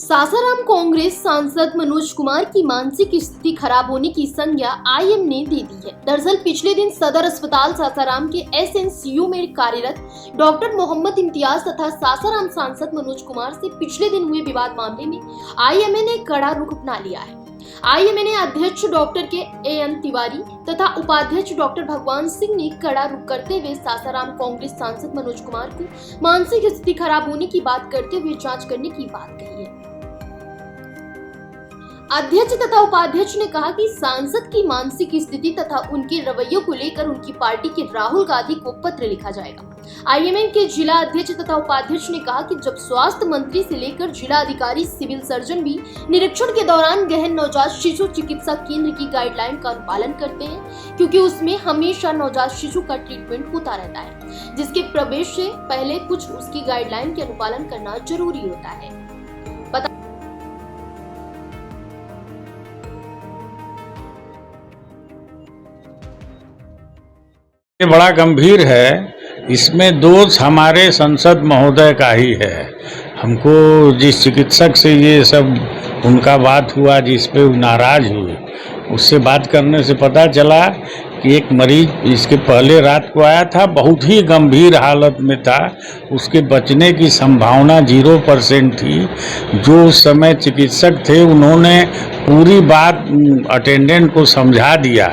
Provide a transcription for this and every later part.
सासाराम कांग्रेस सांसद मनोज कुमार की मानसिक स्थिति खराब होने की संज्ञा आईएम ने दे दी है। दरअसल पिछले दिन सदर अस्पताल सासाराम के एसएनसीयू में कार्यरत डॉक्टर मोहम्मद इम्तियाज तथा सासाराम सांसद मनोज कुमार से पिछले दिन हुए विवाद मामले में आईएमए ने कड़ा रुख अपना लिया है। आईएमए ने अध्यक्ष डॉक्टर के एएन तिवारी तथा उपाध्यक्ष डॉक्टर भगवान सिंह ने कड़ा रुख करते हुए सासाराम कांग्रेस सांसद मनोज कुमार को मानसिक स्थिति खराब होने की बात करते हुए जांच करने की बात कही है। अध्यक्ष तथा उपाध्यक्ष ने कहा कि सांसद की मानसिक स्थिति तथा उनके रवैयों को लेकर उनकी पार्टी के राहुल गांधी को पत्र लिखा जाएगा। आईएमए के जिला अध्यक्ष तथा उपाध्यक्ष ने कहा कि जब स्वास्थ्य मंत्री से लेकर जिला अधिकारी सिविल सर्जन भी निरीक्षण के दौरान गहन नवजात शिशु चिकित्सा केंद्र की गाइडलाइन का अनुपालन करते हैं, क्योंकि उसमें हमेशा नवजात शिशु का ट्रीटमेंट होता रहता है, जिसके प्रवेश से पहले कुछ उसकी गाइडलाइन के अनुपालन करना जरूरी होता है। ये बड़ा गंभीर है। इसमें दोष हमारे संसद महोदय का ही है। हमको जिस चिकित्सक से ये सब उनका बात हुआ, जिस पे वो नाराज हुए, उससे बात करने से पता चला कि एक मरीज इसके पहले रात को आया था, बहुत ही गंभीर हालत में था, उसके बचने की संभावना 0% थी। जो उस समय चिकित्सक थे उन्होंने पूरी बात अटेंडेंट को समझा दिया।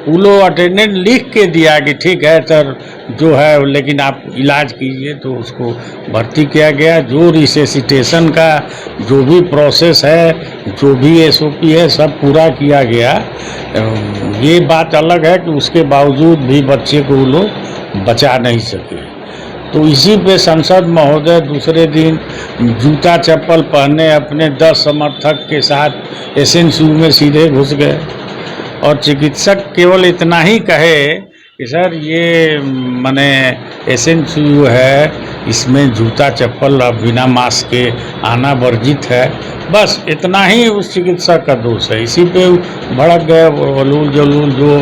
वो लोग अटेंडेंट लिख के दिया कि ठीक है सर जो है, लेकिन आप इलाज कीजिए, तो उसको भर्ती किया गया। जो रिसेसिटेशन का जो भी प्रोसेस है, जो भी एसओपी है, सब पूरा किया गया। ये बात अलग है कि उसके बावजूद भी बच्चे को वो लोग बचा नहीं सके। तो इसी पे संसद महोदय दूसरे दिन जूता चप्पल पहने अपने 10 समर्थक के साथ एसएनसीयू में सीधे घुस गए और चिकित्सक केवल इतना ही कहे कि सर ये माने एसएनसीयू है, इसमें जूता चप्पल बिना मास्क के आना वर्जित है। बस इतना ही उस चिकित्सक का दोष है। इसी पे भड़क गए, वलूल जलूल जो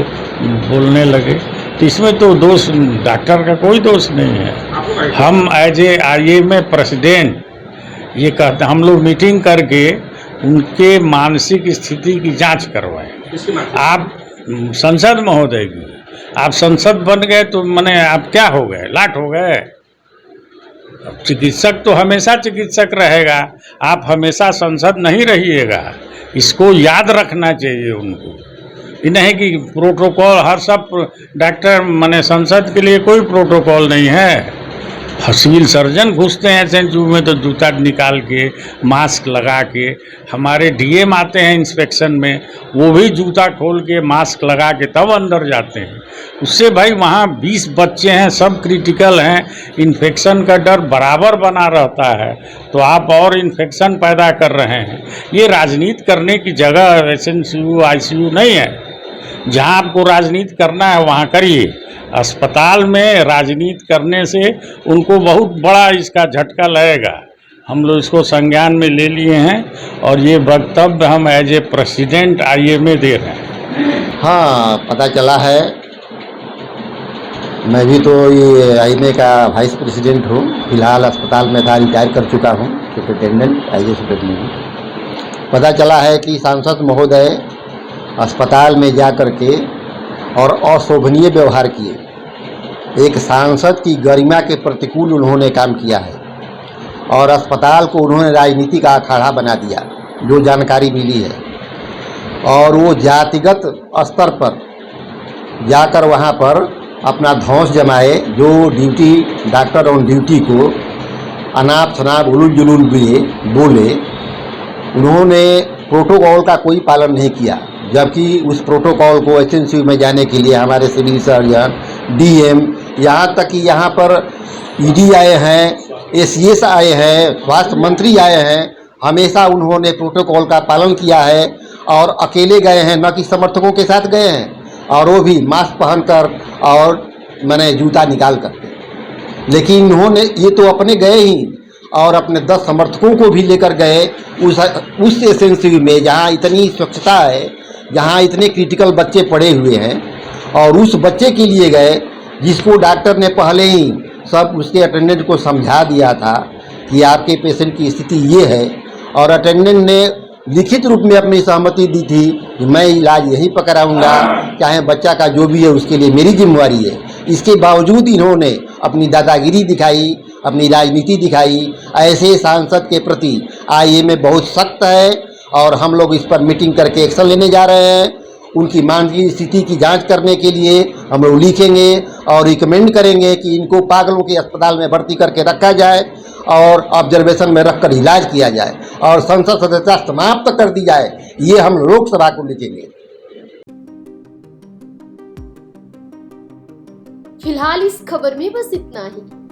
बोलने लगे। तो इसमें तो दोष डॉक्टर का कोई दोष नहीं है। हम एज ए आईएमए प्रेसिडेंट ये कहते, हम लोग मीटिंग करके उनके मानसिक स्थिति की जांच करवाएं। आप संसद महोदय की, आप संसद बन गए तो माने आप क्या हो गए, लाट हो गए। चिकित्सक तो हमेशा चिकित्सक रहेगा, आप हमेशा संसद नहीं रहिएगा। इसको याद रखना चाहिए उनको। ये नहीं कि प्रोटोकॉल हर सब डॉक्टर माने संसद के लिए कोई प्रोटोकॉल नहीं है। सिविल सर्जन घुसते हैं एसएनसीयू में तो जूता निकाल के, मास्क लगा के। हमारे डीएम आते हैं इंस्पेक्शन में, वो भी जूता खोल के मास्क लगा के तब अंदर जाते हैं। उससे भाई वहाँ 20 बच्चे हैं, सब क्रिटिकल हैं, इन्फेक्शन का डर बराबर बना रहता है। तो आप और इन्फेक्शन पैदा कर रहे हैं। ये राजनीति करने की जगह एसएनसीयू आईसीयू नहीं है। जहाँ आपको राजनीति करना है वहाँ करिए। अस्पताल में राजनीति करने से उनको बहुत बड़ा इसका झटका लगेगा। हम लोग इसको संज्ञान में ले लिए हैं और ये वक्तव्य हम एज ए प्रेसिडेंट आईएमए दे रहे हैं। हाँ, पता चला है। मैं भी तो ये आईएमए का वाइस प्रेसिडेंट हूँ। फिलहाल अस्पताल में था, रिटायर कर चुका हूँ, सुपरिटेंडेंट आईए सुपरिटेंडेंट। पता चला है कि सांसद महोदय अस्पताल में जा कर के और अशोभनीय व्यवहार किए। एक सांसद की गरिमा के प्रतिकूल उन्होंने काम किया है और अस्पताल को उन्होंने राजनीति का अखाड़ा बना दिया, जो जानकारी मिली है। और वो जातिगत स्तर पर जाकर वहाँ पर अपना धौंस जमाए। जो ड्यूटी डॉक्टर ऑन ड्यूटी को अनाप शनाप उलूल जुलूल बोले, उन्होंने प्रोटोकॉल का कोई पालन नहीं किया। जबकि उस प्रोटोकॉल को एसएनसीयू में जाने के लिए हमारे सिविल सर्जन, डीएम, यहाँ तक कि यहाँ पर ईडी आए हैं, एसीएस आए हैं, स्वास्थ्य मंत्री आए हैं, हमेशा उन्होंने प्रोटोकॉल का पालन किया है। और अकेले गए हैं, न कि समर्थकों के साथ गए हैं, और वो भी मास्क पहनकर और मैंने जूता निकाल कर। लेकिन उन्होंने ये तो अपने गए ही और अपने 10 समर्थकों को भी लेकर गए उस एसएनसीयू में जहाँ इतनी स्वच्छता है, जहाँ इतने क्रिटिकल बच्चे पड़े हुए हैं, और उस बच्चे के लिए गए जिसको डॉक्टर ने पहले ही सब उसके अटेंडेंट को समझा दिया था कि आपके पेशेंट की स्थिति ये है और अटेंडेंट ने लिखित रूप में अपनी सहमति दी थी कि मैं इलाज यहीं पर कराऊंगा, चाहे बच्चा का जो भी है उसके लिए मेरी जिम्मेवारी है। इसके बावजूद इन्होंने अपनी दादागिरी दिखाई, अपनी राजनीति दिखाई। ऐसे सांसद के प्रति आईएमए बहुत सख्त है और हम लोग इस पर मीटिंग करके एक्शन लेने जा रहे हैं। उनकी मानवीय स्थिति की जांच करने के लिए हम लोग लिखेंगे और रिकमेंड करेंगे कि इनको पागलों के अस्पताल में भर्ती करके रखा जाए और ऑब्जर्वेशन में रखकर इलाज किया जाए और संसद सदस्यता समाप्त कर दी जाए। ये हम लोकसभा को लिखेंगे। फिलहाल इस खबर में बस इतना ही।